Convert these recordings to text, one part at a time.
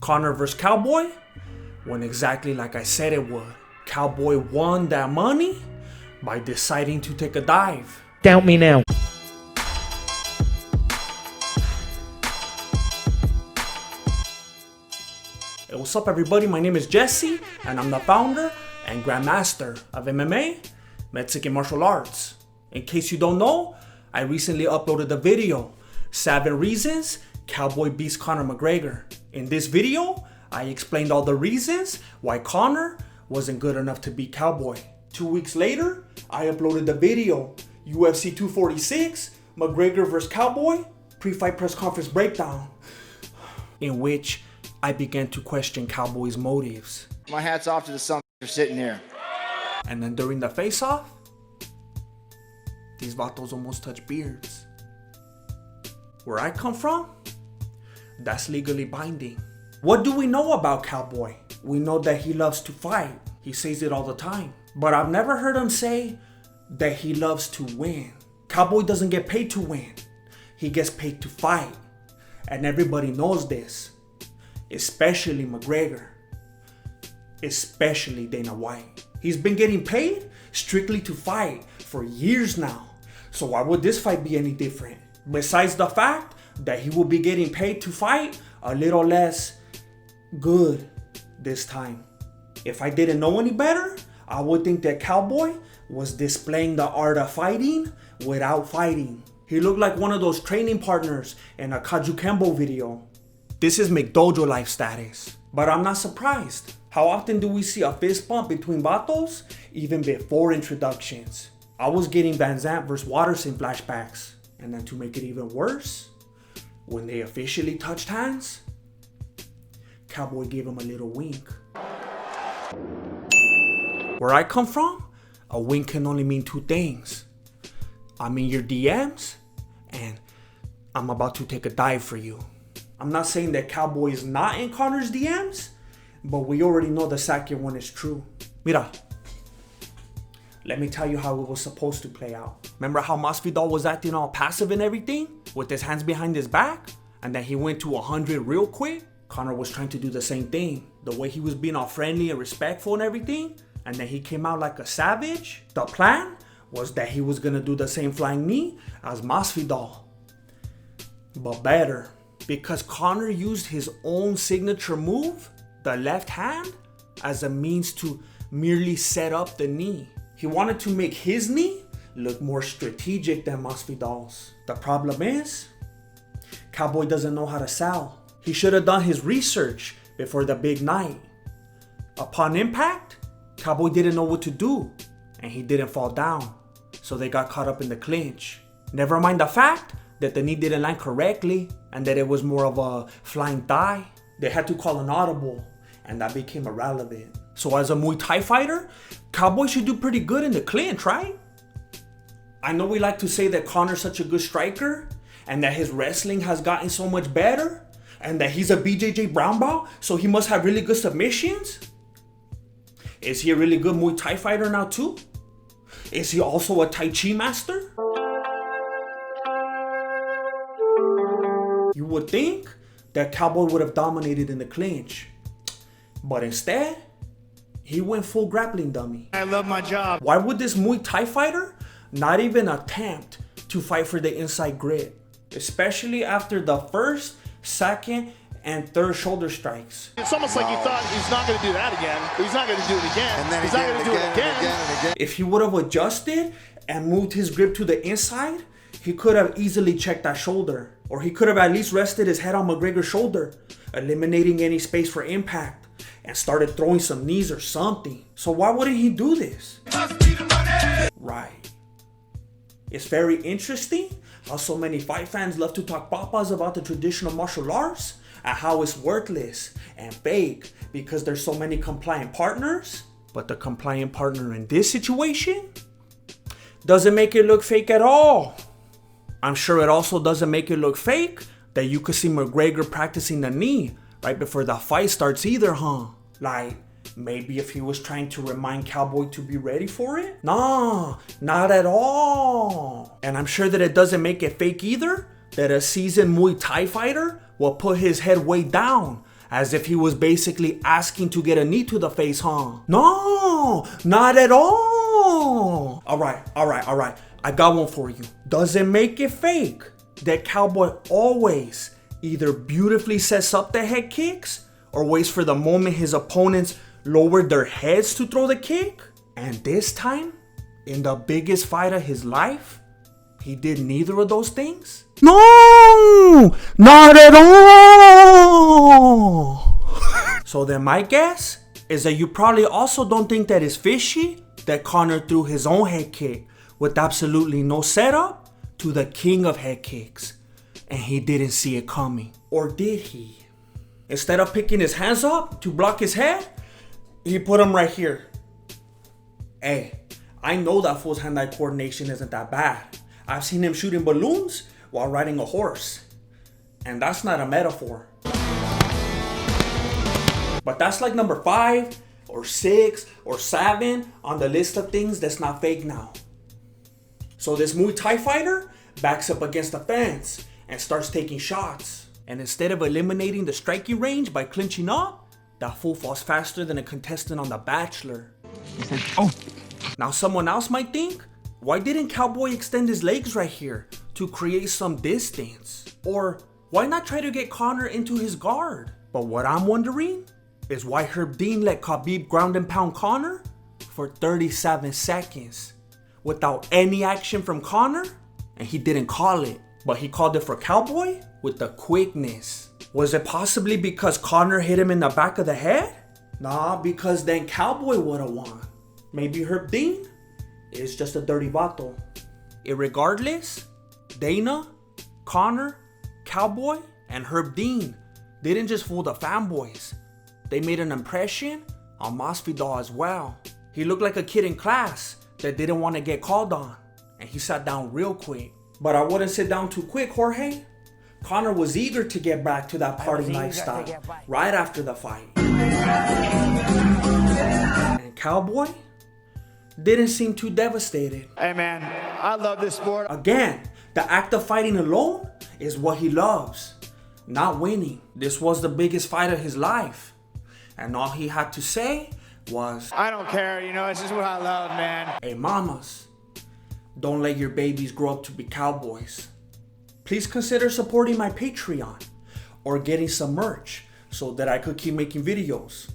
Conor vs. Cowboy went exactly like I said it would. Cowboy won that money by deciding to take a dive. Doubt me now. Hey, what's up everybody? My name is Jesse and I'm the founder and grandmaster of MMA, Mexican martial arts. In case you don't know, I recently uploaded the video, 7 reasons Cowboy beats Conor McGregor. In this video, I explained all the reasons why Conor wasn't good enough to beat Cowboy. 2 weeks later, I uploaded the video, UFC 246, McGregor vs. Cowboy, pre-fight press conference breakdown, in which I began to question Cowboy's motives. My hat's off to the son for sitting here. And then during the face-off, these vatos almost touch beards. Where I come from, that's legally binding. What do we know about Cowboy? We know that he loves to fight. He says it all the time. But I've never heard him say that he loves to win. Cowboy doesn't get paid to win. He gets paid to fight. And everybody knows this. Especially McGregor. Especially Dana White. He's been getting paid strictly to fight for years now. So why would this fight be any different? Besides the fact that he will be getting paid to fight a little less good this time. If I didn't know any better, I would think that Cowboy was displaying the art of fighting without fighting. He looked like one of those training partners in a Kaju Kembo video. This is McDojo life status. But I'm not surprised. How often do we see a fist bump between vatos even before introductions? I was getting Van Zandt vs. Watterson flashbacks. And then to make it even worse, when they officially touched hands, Cowboy gave him a little wink. Where I come from, a wink can only mean 2 things. I'm in your DMs, and I'm about to take a dive for you. I'm not saying that Cowboy is not in Conor's DMs, but we already know the second one is true. Mira, let me tell you how it was supposed to play out. Remember how Masvidal was acting all passive and everything? With his hands behind his back? And then he went to 100 real quick? Conor was trying to do the same thing. The way he was being all friendly and respectful and everything. And then he came out like a savage. The plan was that he was gonna do the same flying knee as Masvidal. But better. Because Conor used his own signature move, the left hand, as a means to merely set up the knee. He wanted to make his knee look more strategic than Masvidal's. The problem is, Cowboy doesn't know how to sell. He should have done his research before the big night. Upon impact, Cowboy didn't know what to do, and he didn't fall down, so they got caught up in the clinch. Never mind the fact that the knee didn't land correctly, and that it was more of a flying thigh. They had to call an audible, and that became irrelevant. So as a Muay Thai fighter, Cowboy should do pretty good in the clinch, right? I know we like to say that Conor's such a good striker, and that his wrestling has gotten so much better, and that he's a BJJ brown belt, so he must have really good submissions. Is he a really good Muay Thai fighter now too? Is he also a Tai Chi master? You would think that Cowboy would have dominated in the clinch. But instead, he went full grappling dummy. I love my job. Why would this Muay Thai fighter not even attempt to fight for the inside grip? Especially after the first, second, and third shoulder strikes. It's almost like he thought he's not going to do that again. He's not going to do it again. And then he's not going to do it again. And again. If he would have adjusted and moved his grip to the inside, he could have easily checked that shoulder. Or he could have at least rested his head on McGregor's shoulder, eliminating any space for impact, and started throwing some knees or something. So why wouldn't he do this? Right. It's very interesting how so many fight fans love to talk papas about the traditional martial arts and how it's worthless and fake because there's so many compliant partners. But the compliant partner in this situation doesn't make it look fake at all. I'm sure it also doesn't make it look fake that you could see McGregor practicing the knee right before the fight starts either, huh? Like, maybe if he was trying to remind Cowboy to be ready for it? Nah, not at all. And I'm sure that it doesn't make it fake either that a seasoned Muay Thai fighter will put his head way down As if he was basically asking to get a knee to the face, huh? No, not at all. All right. I got one for you. Does it make it fake that Cowboy always either beautifully sets up the head kicks or waits for the moment his opponents lowered their heads to throw the kick? And this time, in the biggest fight of his life, he did neither of those things? No, not at all. So then my guess is that you probably also don't think that it's fishy that Conor threw his own head kick with absolutely no setup to the king of head kicks, and he didn't see it coming. Or did he? Instead of picking his hands up to block his head, he put them right here. Hey, I know that fool's hand-eye coordination isn't that bad. I've seen him shooting balloons while riding a horse. And that's not a metaphor. But that's like number 5 or 6 or 7 on the list of things that's not fake now. So this Muay Thai fighter backs up against the fence and starts taking shots. And instead of eliminating the striking range by clinching up, that fool falls faster than a contestant on The Bachelor. He said, oh. Now someone else might think, why didn't Cowboy extend his legs right here to create some distance? Or why not try to get Conor into his guard? But what I'm wondering is why Herb Dean let Khabib ground and pound Conor for 37 seconds without any action from Conor, and he didn't call it, but he called it for Cowboy with the quickness. Was it possibly because Conor hit him in the back of the head? Nah, because then Cowboy would have won. Maybe Herb Dean is just a dirty vato. Irregardless, Dana, Conor, Cowboy, and Herb Dean didn't just fool the fanboys. They made an impression on Masvidal as well. He looked like a kid in class that didn't want to get called on, and he sat down real quick. But I wouldn't sit down too quick, Jorge. Conor was eager to get back to that party lifestyle right after the fight. And Cowboy didn't seem too devastated. Hey man, I love this sport. Again, the act of fighting alone is what he loves, not winning. This was the biggest fight of his life, and all he had to say was, I don't care, this is what I love, man. hey mamas, don't let your babies grow up to be cowboys. Please consider supporting my Patreon or getting some merch so that I could keep making videos,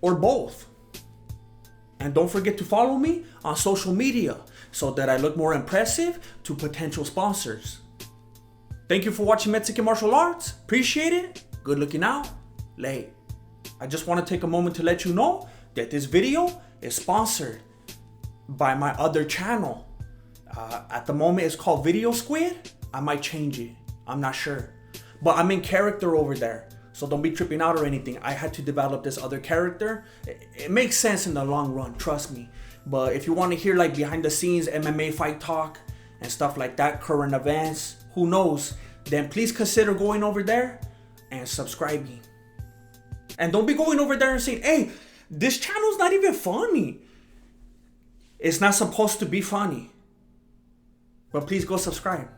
or both. And don't forget to follow me on social media so that I look more impressive to potential sponsors. Thank you for watching Mexican Martial Arts. Appreciate it. Good looking out. Late. I just want to take a moment to let you know that this video is sponsored by my other channel. At the moment it's called Video Squid. I might change it. I'm not sure. But I'm in character over there. So don't be tripping out or anything. I had to develop this other character. It makes sense in the long run, trust me. But if you want to hear like behind the scenes MMA fight talk and stuff like that, current events, who knows, then please consider going over there and subscribing. And don't be going over there and saying, hey, this channel's not even funny. It's not supposed to be funny. But please go subscribe.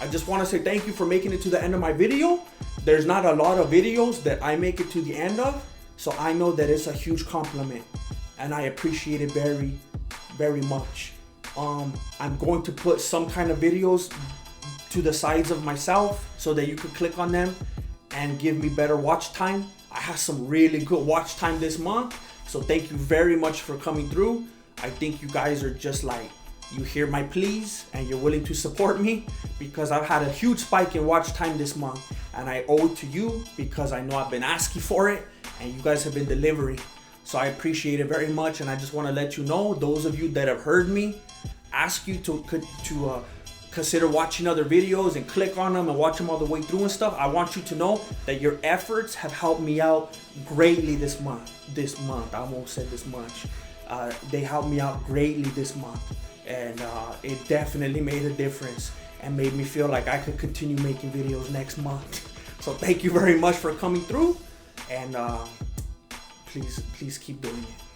I just want to say thank you for making it to the end of my video. There's not a lot of videos that I make it to the end of, so I know that it's a huge compliment and I appreciate it very, very much. I'm going to put some kind of videos to the sides of myself so that you can click on them and give me better watch time. I have some really good watch time this month, so thank you very much for coming through. I think you guys are just like, you hear my pleas and you're willing to support me, because I've had a huge spike in watch time this month and I owe it to you because I know I've been asking for it and you guys have been delivering. So I appreciate it very much, and I just want to let you know, those of you that have heard me ask you to consider watching other videos and click on them and watch them all the way through and stuff, I want you to know that your efforts have helped me out greatly this month. I won't say this much. They helped me out greatly this month. And it definitely made a difference and made me feel like I could continue making videos next month. So thank you very much for coming through, and please keep doing it.